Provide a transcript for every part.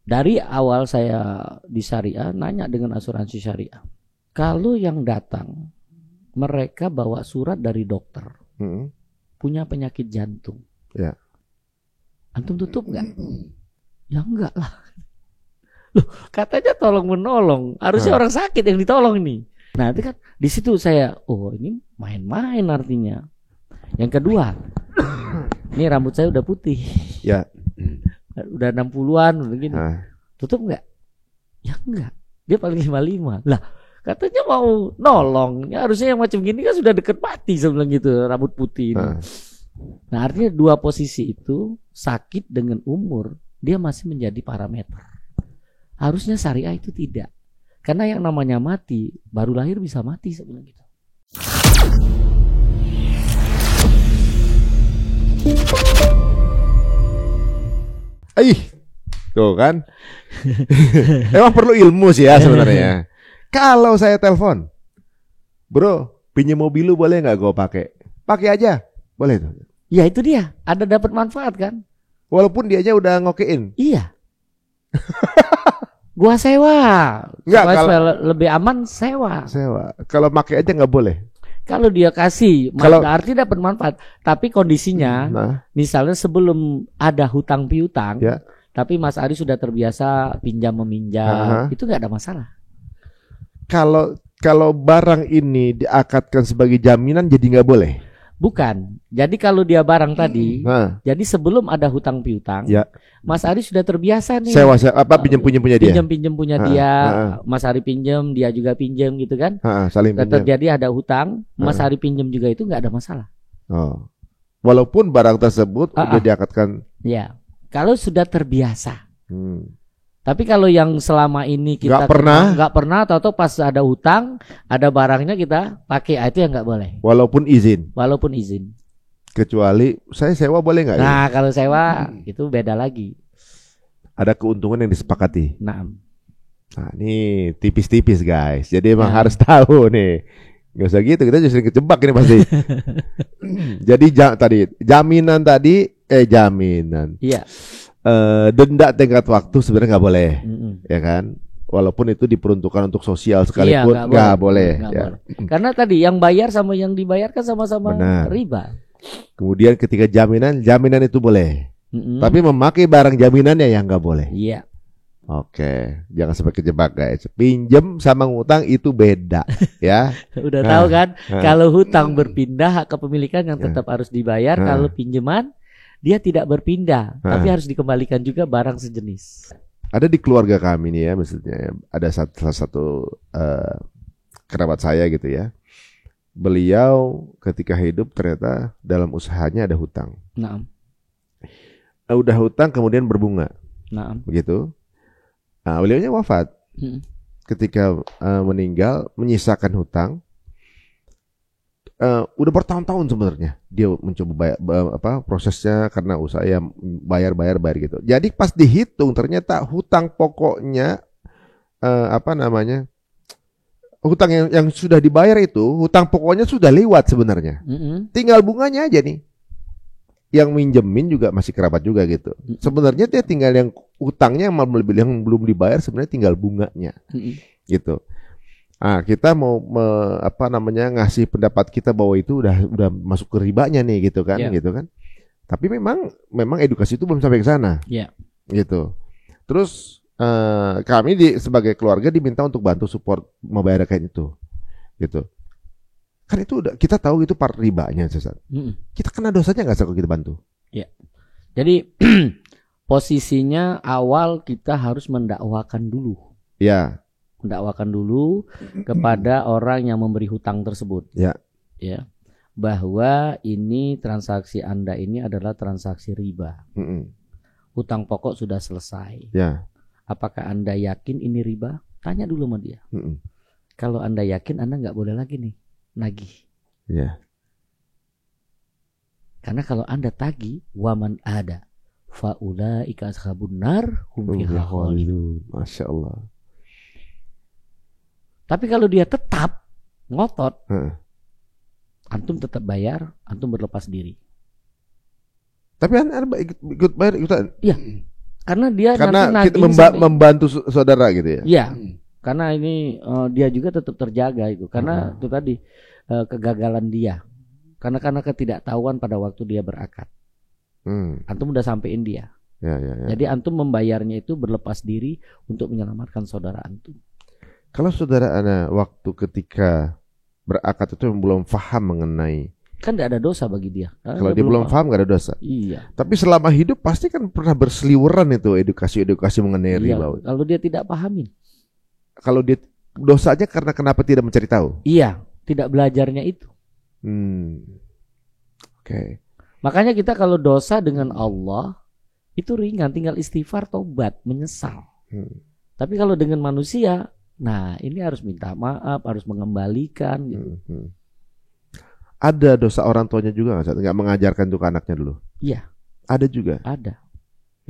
Dari awal saya di syariah nanya dengan asuransi syariah. Kalau yang datang mereka bawa surat dari dokter, punya penyakit jantung. Ya. Antum tutup nggak? Ya enggak lah. Loh, katanya tolong menolong. Harusnya orang sakit yang ditolong nih. Nah, itu kan di situ saya, oh ini main-main artinya. Yang kedua, ini rambut saya udah putih. Ya. Udah 60-an begini. Tutup enggak? Ya enggak. Dia paling 55. Lah, katanya mau nolong. Ya harusnya yang macam gini kan sudah deket mati sebelum gitu, rambut putih ini. Nah, artinya dua posisi itu, sakit dengan umur, dia masih menjadi parameter. Harusnya syariah itu tidak. Karena yang namanya mati, baru lahir bisa mati sebelum gitu. Tuh kan. Emang perlu ilmu sih ya sebenarnya. Kalau saya telepon, bro, pinjam mobil lu boleh nggak gue pakai? Pakai aja, boleh tuh. Ya itu dia, ada dapat manfaat kan? Walaupun dianya udah ngokein. Iya. Gua sewa. Nggak, supaya lebih aman sewa. Kalau pakai aja nggak boleh. Kalau dia kasih, berarti dapat manfaat. Tapi kondisinya, misalnya sebelum ada hutang piutang, tapi Mas Ari sudah terbiasa pinjam meminjam, itu nggak ada masalah. Kalau barang ini diakatkan sebagai jaminan, jadi nggak boleh. Bukan. Jadi kalau dia barang tadi, jadi sebelum ada hutang piutang, Mas Ari sudah terbiasa nih. Sewa pinjam punya dia. Pinjam punya dia. Mas Ari pinjam, dia juga pinjam gitu kan. Saling pinjam. Terjadi ada hutang, Mas Ari pinjam juga itu nggak ada masalah. Walaupun barang tersebut sudah diakatkan. Ya. Kalau sudah terbiasa. Tapi kalau yang selama ini kita nggak pernah, atau pas ada hutang, ada barangnya kita pakai, itu yang nggak boleh. Walaupun izin. Kecuali saya sewa boleh nggak? Nah, kalau sewa itu beda lagi. Ada keuntungan yang disepakati. Nah, ini tipis-tipis guys. Jadi emang harus tahu nih. Nggak usah gitu, kita justru kejebak ini pasti. Jadi jaminan. Iya. Denda tenggat waktu sebenarnya nggak boleh, ya kan? Walaupun itu diperuntukkan untuk sosial sekalipun, nggak boleh. Karena tadi yang bayar sama yang dibayarkan sama-sama riba. Kemudian ketika jaminan itu boleh, tapi memakai barang jaminannya yang nggak boleh. Iya. Oke, jangan sampai kejebak guys. Pinjem sama ngutang itu beda, ya. Udah tahu kan? Kalau hutang berpindah, hak kepemilikan yang tetap harus dibayar. Kalau pinjaman dia tidak berpindah, tapi harus dikembalikan juga barang sejenis. Ada di keluarga kami nih ya, maksudnya ada salah satu kerabat saya gitu ya. Beliau ketika hidup ternyata dalam usahanya ada hutang. Udah hutang kemudian berbunga. Begitu. Nah, beliaunya wafat. Ketika meninggal menyisakan hutang. Udah bertahun-tahun sebenarnya dia mencoba prosesnya karena usaha bayar gitu. Jadi pas dihitung ternyata hutang pokoknya hutang yang sudah dibayar itu hutang pokoknya sudah lewat sebenarnya. Tinggal bunganya aja nih. Yang minjemin juga masih kerabat juga gitu. Sebenarnya dia tinggal yang hutangnya yang belum dibayar sebenarnya tinggal bunganya. Gitu. Kita mau ngasih pendapat kita bahwa itu udah masuk ke ribanya nih gitu kan. Tapi memang edukasi itu belum sampai ke sana. Gitu. Terus kami sebagai keluarga diminta untuk bantu support membayar kayak itu. Gitu. Kan itu udah kita tahu itu part ribanya Cesar. Kita kena dosanya enggak kalau kita bantu? Ya. Jadi posisinya awal kita harus mendakwakan dulu. Ya. Mendakwakan dulu kepada orang yang memberi hutang tersebut. Ya. Bahwa ini transaksi Anda ini adalah transaksi riba. Hutang pokok sudah selesai. Ya. Apakah Anda yakin ini riba? Tanya dulu sama dia. Kalau Anda yakin, Anda nggak boleh lagi nih nagih. Ya. Karena kalau Anda tagih, waman ada faulaika ashabun nar hum fiha khalidun. Masya Allah. Tapi kalau dia tetap ngotot, antum tetap bayar, antum berlepas diri. Tapi Anda ikut bayar ikutan? Iya. Karena dia karena nanti kita membantu saudara gitu ya. Iya. Karena ini dia juga tetap terjaga itu. Karena itu tadi kegagalan dia. Karena ketidaktahuan pada waktu dia berakad. Antum udah sampein dia. Ya. Jadi antum membayarnya itu berlepas diri untuk menyelamatkan saudara antum. Kalau saudara ana waktu ketika berakad itu belum paham mengenai, kan tidak ada dosa bagi dia. Kalau dia belum paham nggak ada dosa. Iya. Tapi selama hidup pasti kan pernah berseliweran itu edukasi mengenai riba. Kalau dia tidak pahamin. Kalau dia dosanya karena kenapa tidak mencari tahu? Iya, tidak belajarnya itu. Oke. Makanya kita kalau dosa dengan Allah itu ringan, tinggal istighfar, tobat, menyesal. Tapi kalau dengan manusia, nah ini harus minta maaf, harus mengembalikan. Gitu. Ada dosa orang tuanya juga nggak mengajarkan untuk anaknya dulu? Iya. Ada juga? Ada.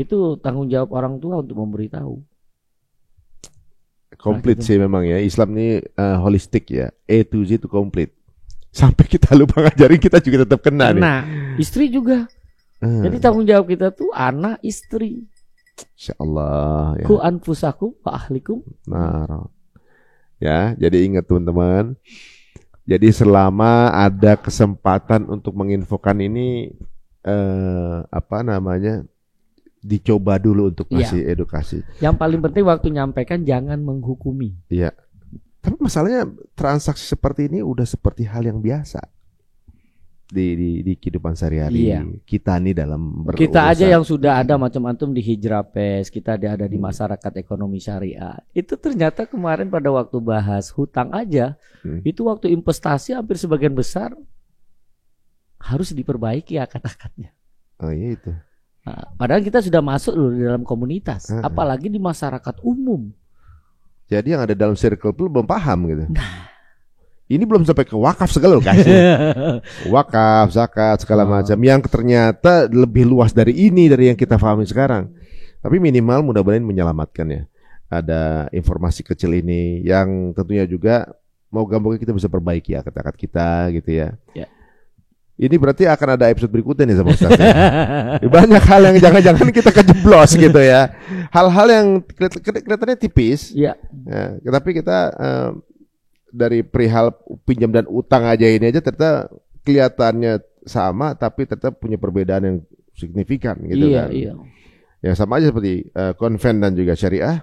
Itu tanggung jawab orang tua untuk memberitahu. Komplit sih memang ya. Islam ini holistik ya. A to Z itu komplit. Sampai kita lupa ngajarin kita juga tetap kena nih. Istri juga. Jadi tanggung jawab kita tuh anak, istri. Insyaallah ya. Ku anfusakum wa ahlikum. Nah. Ya, jadi ingat teman-teman. Jadi selama ada kesempatan untuk menginfokan ini dicoba dulu untuk ngasih edukasi. Yang paling penting waktu nyampaikan jangan menghukumi. Iya. Tapi masalahnya transaksi seperti ini udah seperti hal yang biasa di kehidupan sehari-hari. Iya. Kita nih dalam berurusan. Kita aja yang sudah ada macam antum di Hijrapes, kita ada di masyarakat ekonomi syariah. Itu ternyata kemarin pada waktu bahas hutang aja, itu waktu investasi hampir sebagian besar harus diperbaiki akad-akadnya. Oh iya itu. Nah, padahal kita sudah masuk loh di dalam komunitas, apalagi di masyarakat umum. Jadi yang ada dalam circle itu belum paham gitu. Nah, ini belum sampai ke wakaf segala loh guys. Wakaf, zakat segala macam yang ternyata lebih luas dari yang kita pahami sekarang. Tapi minimal mudah-mudahan menyelamatkan ya. Ada informasi kecil ini yang tentunya juga mau gampangnya kita bisa perbaiki ya kata-kata kita gitu ya. Ya. Ini berarti akan ada episode berikutnya nih sama Ustaz. Banyak hal yang jangan-jangan kita kejeblos gitu ya. Hal-hal yang kelihatannya tipis. Ya, tapi kita dari perihal pinjam dan utang aja ini aja ternyata kelihatannya sama tapi tetap punya perbedaan yang signifikan gitu kan. Iya. Ya sama aja seperti konven dan juga syariah.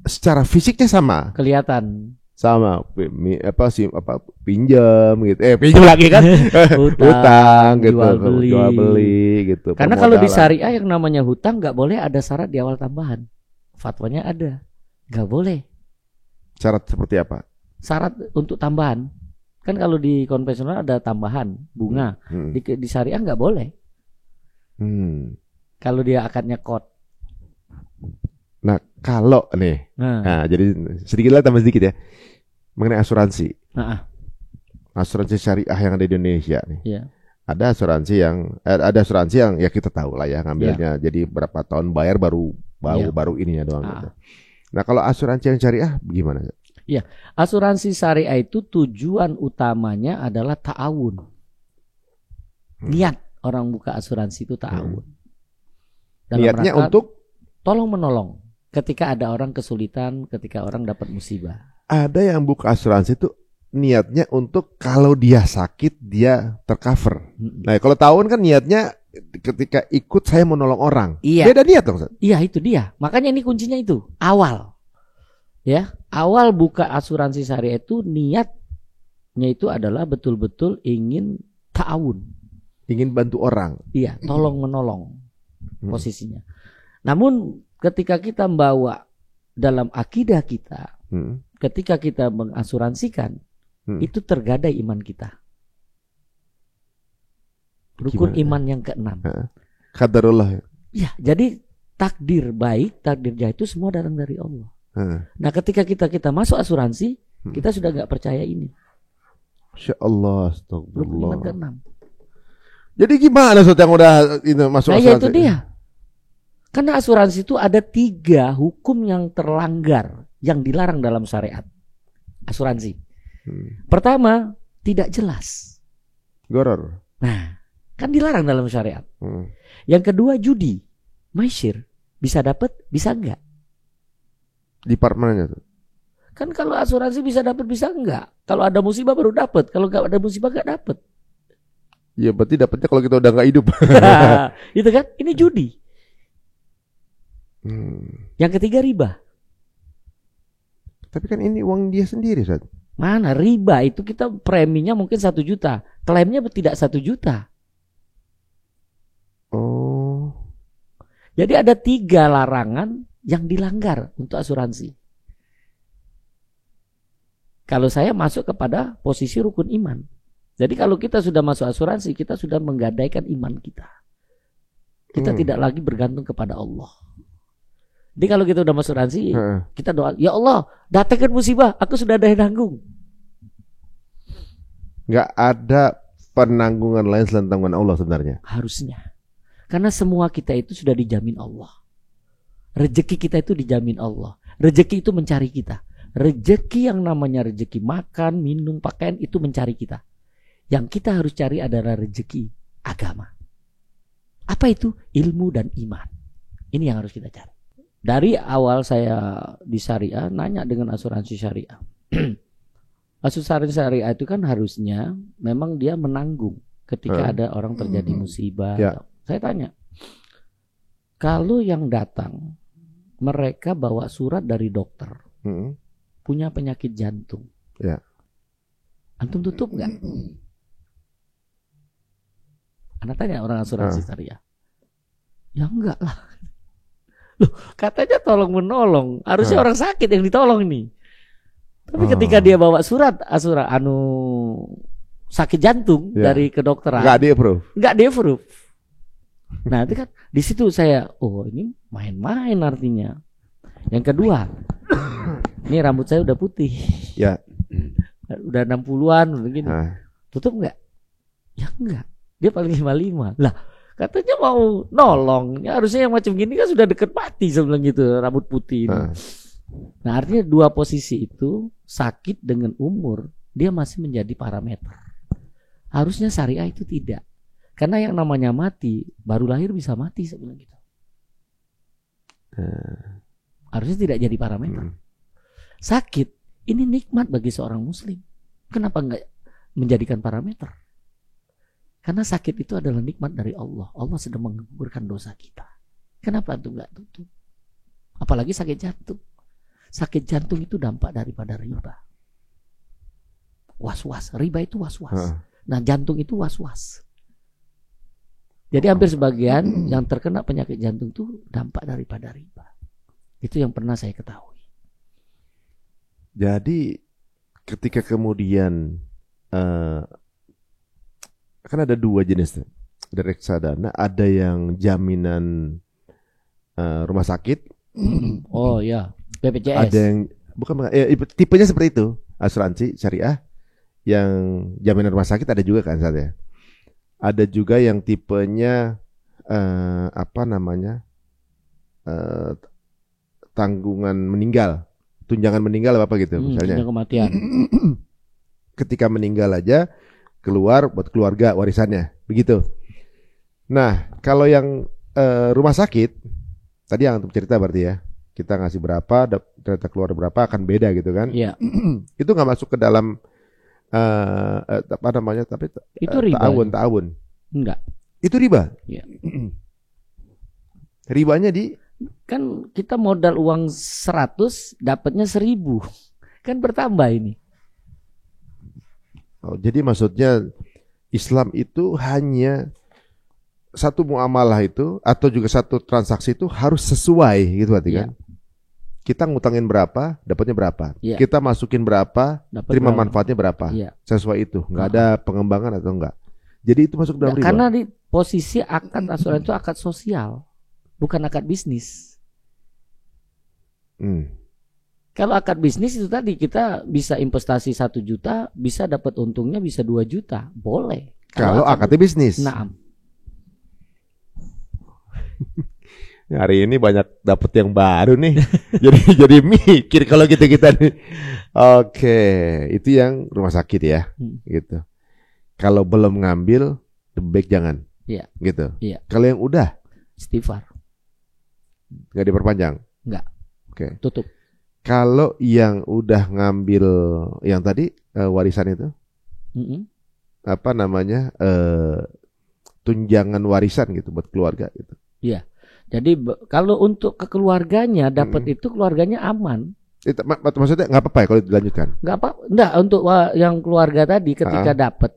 Secara fisiknya sama. Kelihatan. Sama pinjam gitu pinjam lagi kan hutang gitu jual beli gitu karena kalau di syariah yang namanya hutang nggak boleh ada syarat di awal tambahan, fatwanya ada nggak boleh. Syarat seperti apa? Syarat untuk tambahan kan kalau di konvensional ada tambahan bunga, di syariah nggak boleh. Kalau dia akadnya kot. Nah kalau nih, jadi sedikit lah tambah sedikit ya mengenai asuransi. Asuransi syariah yang ada di Indonesia nih. Yeah. Ada asuransi yang ya kita tahu lah ya ngambilnya. Jadi berapa tahun bayar baru ininya doang. Gitu. Nah kalau asuransi yang syariah gimana? Iya, asuransi syariah itu tujuan utamanya adalah ta'awun. Niat orang buka asuransi itu ta'awun. Niatnya untuk tolong menolong. Ketika ada orang kesulitan, ketika orang dapat musibah. Ada yang buka asuransi itu niatnya untuk kalau dia sakit dia tercover. Nah kalau tahun kan niatnya ketika ikut saya menolong orang. Iya. Beda niat dong. Iya itu dia. Makanya ini kuncinya itu awal. Ya awal buka asuransi syariah itu niatnya itu adalah betul-betul ingin ta'awun. Ingin bantu orang. Iya tolong menolong posisinya. Namun ketika kita membawa dalam akidah kita, ketika kita mengasuransikan, itu tergadai iman kita. Rukun iman yang ke-6. Qadarullah. Ya, jadi takdir baik, takdir jahat itu semua datang dari Allah. Nah, ketika kita masuk asuransi, kita sudah nggak percaya ini. Masya Allah, astagfirullah. Rukun iman ke-6. Jadi gimana Ustaz yang udah masuk asuransi? Nah, ya itu dia. Karena asuransi itu ada 3 hukum yang terlanggar, yang dilarang dalam syariat asuransi. Pertama, tidak jelas. Goror. Nah, kan dilarang dalam syariat. Yang kedua, judi. Maisir bisa dapat, bisa enggak? Di part mananya tuh? Kan kalau asuransi bisa dapat, bisa enggak? Kalau ada musibah baru dapat, kalau enggak ada musibah enggak dapat. Ya berarti dapatnya kalau kita udah enggak hidup. Itu kan, ini judi. Yang ketiga riba. Tapi kan ini uang dia sendiri, Ustaz. Mana riba itu kita preminya mungkin 1 juta, klaimnya tidak 1 juta. Oh. Jadi ada 3 larangan yang dilanggar untuk asuransi. Kalau saya masuk kepada posisi rukun iman. Jadi kalau kita sudah masuk asuransi, kita sudah menggadaikan iman kita. Kita tidak lagi bergantung kepada Allah. Jadi kalau kita udah masuk asuransi, kita doa, ya Allah, datangkan musibah, aku sudah ada yang nanggung. Nggak ada penanggungan lain selain tanggungan Allah sebenarnya. Harusnya. Karena semua kita itu sudah dijamin Allah. Rezeki kita itu dijamin Allah. Rezeki itu mencari kita. Rezeki yang namanya rezeki makan, minum, pakaian itu mencari kita. Yang kita harus cari adalah rezeki agama. Apa itu? Ilmu dan iman. Ini yang harus kita cari. Dari awal saya di syariah nanya dengan asuransi syariah. Asuransi syariah itu kan harusnya memang dia menanggung ketika ada orang terjadi musibah. Ya. Saya tanya, kalau yang datang mereka bawa surat dari dokter, punya penyakit jantung, ya. Antum tutup nggak? Anak tanya orang asuransi syariah. Ya enggak lah. Loh, katanya tolong menolong. Harusnya orang sakit yang ditolong nih. Tapi ketika dia bawa surat sakit jantung dari kedokteran, nggak di approve. Nah, itu kan di situ saya, ini main-main artinya. Yang kedua, ini rambut saya udah putih. Ya. Udah 60-an begini. Tutup nggak? Ya enggak. Dia paling 55. Lah, katanya mau nolong. Ya, harusnya yang macam gini kan sudah deket mati sebelum gitu, rambut putih ini. Nah, artinya 2 posisi itu, sakit dengan umur, dia masih menjadi parameter. Harusnya syariah itu tidak. Karena yang namanya mati, baru lahir bisa mati sebelum gitu. Harusnya tidak jadi parameter. Sakit, ini nikmat bagi seorang muslim. Kenapa enggak menjadikan parameter? Karena sakit itu adalah nikmat dari Allah. Allah sedang menggugurkan dosa kita. Kenapa itu enggak tutup? Apalagi sakit jantung. Sakit jantung itu dampak daripada riba. Was-was, riba itu was-was. Nah, jantung itu was-was. Jadi hampir sebagian yang terkena penyakit jantung itu dampak daripada riba. Itu yang pernah saya ketahui. Jadi ketika kemudian kan ada 2 jenis, ada reksadana, ada yang jaminan rumah sakit. Oh ya, BPJS. Ada yang bukan tipenya seperti itu, asuransi syariah yang jaminan rumah sakit ada juga kan saat ya. Ada juga yang tipenya tanggungan meninggal, tunjangan meninggal apa gitu misalnya. Tunjangan kematian. Ketika meninggal aja keluar buat keluarga warisannya, begitu. Nah, kalau yang rumah sakit tadi yang cerita berarti ya, kita ngasih berapa, ternyata keluar berapa akan beda gitu kan? Iya. Itu nggak masuk ke dalam tapi itu riba. Ta'awun. Enggak. Itu riba. Iya. Ribanya kan kita modal uang 100 dapatnya 1000. Kan bertambah ini. Oh, jadi maksudnya Islam itu hanya satu muamalah itu atau juga satu transaksi itu harus sesuai gitu berarti kan? Kita ngutangin berapa, dapatnya berapa. Kita masukin berapa, terima manfaatnya berapa. Sesuai itu, nggak ada pengembangan atau enggak. Jadi itu masuk dalam riba. Karena di posisi akad asuransi itu akad sosial, bukan akad bisnis. Kalau akad bisnis itu tadi kita bisa investasi 1 juta, bisa dapat untungnya bisa 2 juta, boleh. Kalau akadnya bisnis. Nah. Hari ini banyak dapet yang baru nih. jadi mikir kalau kita nih. Oke, itu yang rumah sakit ya. Gitu. Kalau belum ngambil, lebih baik jangan. Iya. Gitu. Iya. Kalau yang udah istighfar. Nggak diperpanjang? Nggak. Oke. Tutup. Kalau yang udah ngambil yang tadi warisan itu, apa namanya, tunjangan warisan gitu buat keluarga gitu. Iya. Jadi kalau untuk ke keluarganya dapat itu keluarganya aman. Maksudnya nggak apa-apa ya kalau dilanjutkan? Nggak apa, enggak untuk yang keluarga tadi ketika dapat.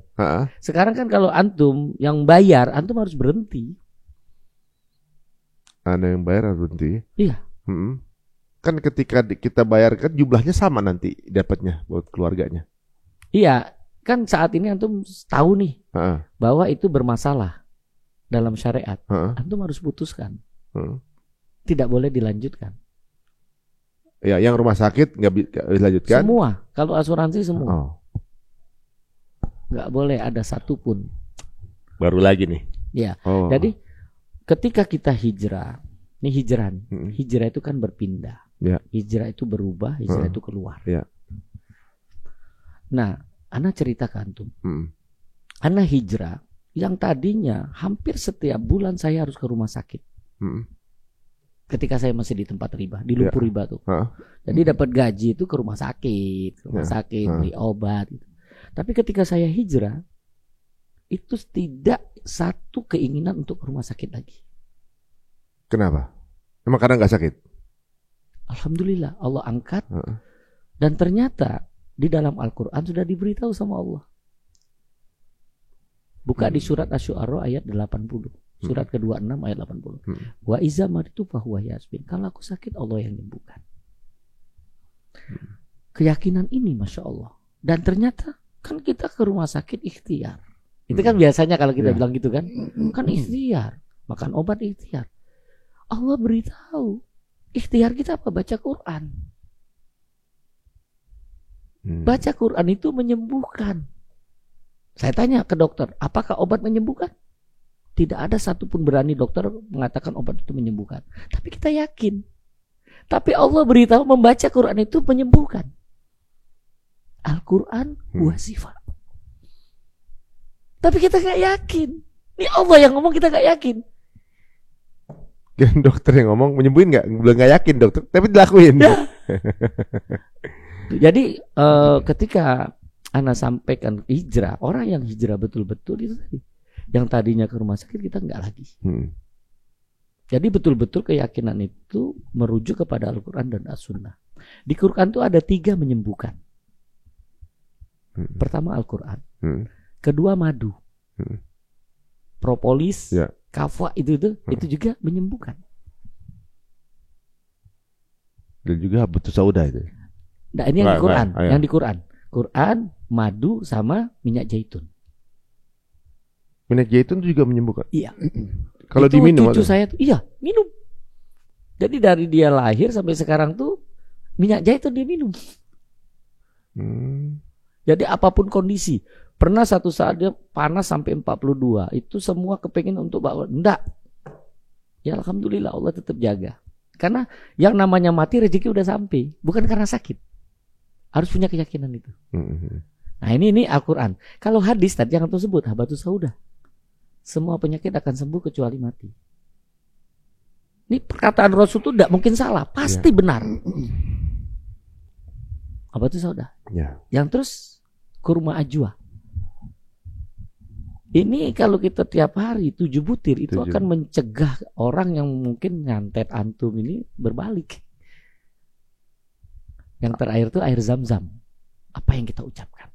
Sekarang kan kalau antum yang bayar, antum harus berhenti. Anda yang bayar harus berhenti? Iya. Kan ketika kita bayar kan jumlahnya sama nanti dapatnya buat keluarganya. Iya, kan saat ini antum tahu nih bahwa itu bermasalah dalam syariat. Antum harus putuskan. Tidak boleh dilanjutkan. Ya, yang rumah sakit nggak dilanjutkan? Semua, kalau asuransi semua. Nggak boleh ada satupun. Baru lagi nih. Ya, jadi ketika kita hijrah, ini hijrah nih. Hijrah itu kan berpindah. Ya. Hijrah itu berubah, hijrah itu keluar. Ya. Nah, ana cerita ke antum. Ana hijrah yang tadinya hampir setiap bulan saya harus ke rumah sakit. Ketika saya masih di tempat riba, di lumpur riba tuh. Jadi dapat gaji itu ke rumah sakit, beli obat. Gitu. Tapi ketika saya hijrah, itu tidak satu keinginan untuk ke rumah sakit lagi. Kenapa? Emang karena nggak sakit? Alhamdulillah Allah angkat. Dan ternyata di dalam Al-Quran sudah diberitahu sama Allah. Buka di surat Asy-Syu'ara ayat 80. Surat ke-26 ayat 80. Wa iza maritu fahuwa yasbin. Kalau aku sakit Allah yang menyembuhkan. Keyakinan ini Masya Allah. Dan ternyata kan kita ke rumah sakit ikhtiar. Itu kan biasanya kalau kita bilang gitu kan. Kan ikhtiar. Makan obat ikhtiar. Allah beritahu. Ikhtiar kita apa? Baca Quran. Baca Quran itu menyembuhkan. Saya tanya ke dokter, apakah obat menyembuhkan? Tidak ada satupun berani dokter mengatakan obat itu menyembuhkan. Tapi kita yakin. Tapi Allah beritahu membaca Quran itu menyembuhkan. Al-Quran huwa sifat. Tapi kita gak yakin. Ini Allah yang ngomong, kita gak yakin. Dokter yang ngomong menyembuhin nggak? Belum nggak yakin dokter, tapi dilakuin. Ya. Jadi ketika ana sampaikan hijrah, orang yang hijrah betul-betul itu tadi, yang tadinya ke rumah sakit kita nggak lagi. Jadi betul-betul keyakinan itu merujuk kepada Al-Quran dan As-Sunnah. Di Quran itu ada 3 menyembuhkan. Pertama Al-Quran, kedua madu, propolis. Kafwa itu juga menyembuhkan. Dan juga habatus sauda itu. Nah, ini yang di Quran, yang di Quran. Quran, madu sama minyak zaitun. Minyak zaitun juga menyembuhkan. Iya. Kalau diminum cucu saya tuh, iya, minum. Jadi dari dia lahir sampai sekarang tuh minyak zaitun dia minum. Jadi apapun kondisi. Pernah satu saat dia panas sampai 42. Itu semua kepengin untuk bawa. Enggak. Ya Alhamdulillah Allah tetap jaga. Karena yang namanya mati rezeki udah sampai. Bukan karena sakit. Harus punya keyakinan itu. Nah ini Al-Quran. Kalau hadis tadi yang antum sebut habatus sauda. Semua penyakit akan sembuh kecuali mati. Ini perkataan Rasul itu tidak mungkin salah. Pasti benar. Habatus sauda. Yang terus kurma ajwa. Ini kalau kita tiap hari 7 butir itu akan mencegah orang yang mungkin nyantet antum ini berbalik. Yang terakhir itu air zam-zam. Apa yang kita ucapkan?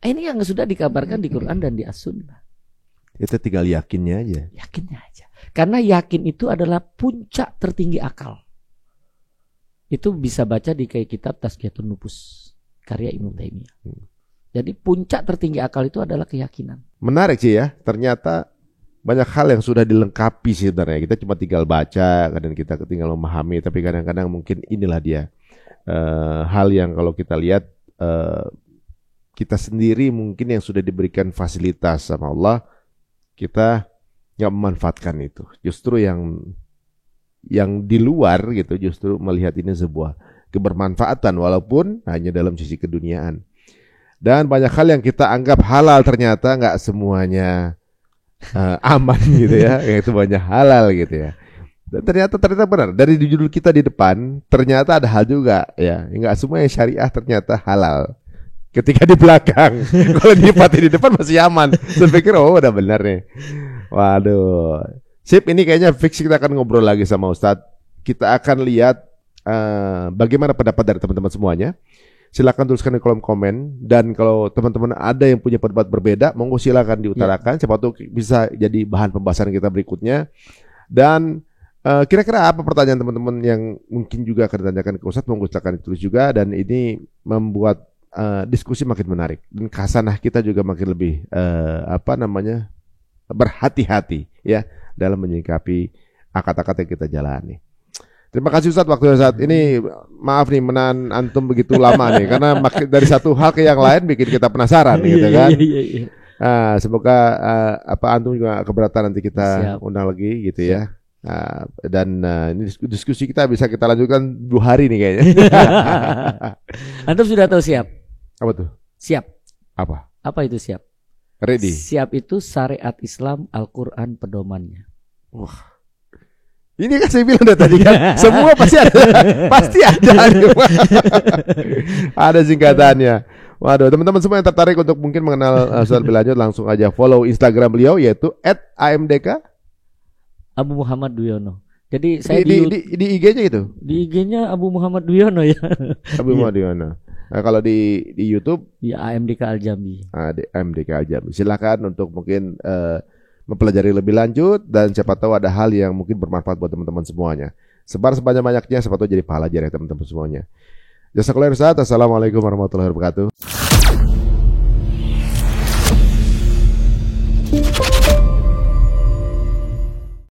Ini yang sudah dikabarkan di Quran dan di As-Sunnah. Itu tinggal yakinnya aja. Yakinnya aja. Karena yakin itu adalah puncak tertinggi akal. Itu bisa baca di kitab Tazkiyatun Nufus karya Ibnu Taimiyah. Jadi puncak tertinggi akal itu adalah keyakinan. Menarik sih ya, ternyata banyak hal yang sudah dilengkapi sih sebenarnya. Kita cuma tinggal baca, kadang kita tinggal memahami, tapi kadang-kadang mungkin inilah dia hal yang kalau kita lihat kita sendiri mungkin yang sudah diberikan fasilitas sama Allah, kita nggak memanfaatkan itu. Justru yang di luar gitu justru melihat ini sebuah kebermanfaatan walaupun hanya dalam sisi keduniaan. Dan banyak hal yang kita anggap halal ternyata nggak semuanya aman gitu ya, yang semuanya halal gitu ya. Dan ternyata benar dari judul kita di depan ternyata ada hal juga ya, nggak semua yang syariah ternyata halal. Ketika di belakang, kalau dipati di depan masih aman. Saya pikir udah benar nih. Waduh, sip, ini kayaknya fix kita akan ngobrol lagi sama Ustadz. Kita akan lihat bagaimana pendapat dari teman-teman semuanya. Silakan tuliskan di kolom komen, dan kalau teman-teman ada yang punya pendapat berbeda, monggo silakan diutarakan. Siapa tahu bisa jadi bahan pembahasan kita berikutnya. Dan kira-kira apa pertanyaan teman-teman yang mungkin juga akan ditanyakan ke Ustadz, monggo silakan ditulis juga, dan ini membuat diskusi makin menarik dan khasanah kita juga makin lebih berhati-hati ya dalam menyikapi akad-akad yang kita jalani. Terima kasih Ustadz waktunya saat ini. Maaf nih menahan antum begitu lama nih, karena dari satu hal ke yang lain bikin kita penasaran gitu kan. Semoga antum juga keberatan nanti kita undang lagi gitu ya. Dan ini diskusi kita bisa kita lanjutkan 2 hari nih kayaknya. Antum sudah tahu siap? Apa tuh? Siap. Apa itu siap? Ready. Siap itu syariat Islam, Al-Quran pedomannya. Wah. Ini kan saya bilang tadi kan, semua pasti ada. Ada singkatannya. Waduh, teman-teman semua yang tertarik untuk mungkin mengenal Ustadz lebih lanjut, langsung aja follow Instagram beliau yaitu @amdk Abu Muhammad Dwiono. Jadi saya di IG-nya itu. Di IG-nya Abu Muhammad Dwiono ya. Abu Muhammad Dwiono. Nah, kalau di YouTube ya AMDK Al-Jambi. AMDK Al-Jambi. Silakan untuk mungkin mempelajari lebih lanjut, dan siapa tahu ada hal yang mungkin bermanfaat buat teman-teman semuanya. Sebar sebanyak-banyaknya, siapa tahu jadi pahala jarah teman-teman semuanya. Jazakallahu khairan. Assalamualaikum warahmatullahi wabarakatuh.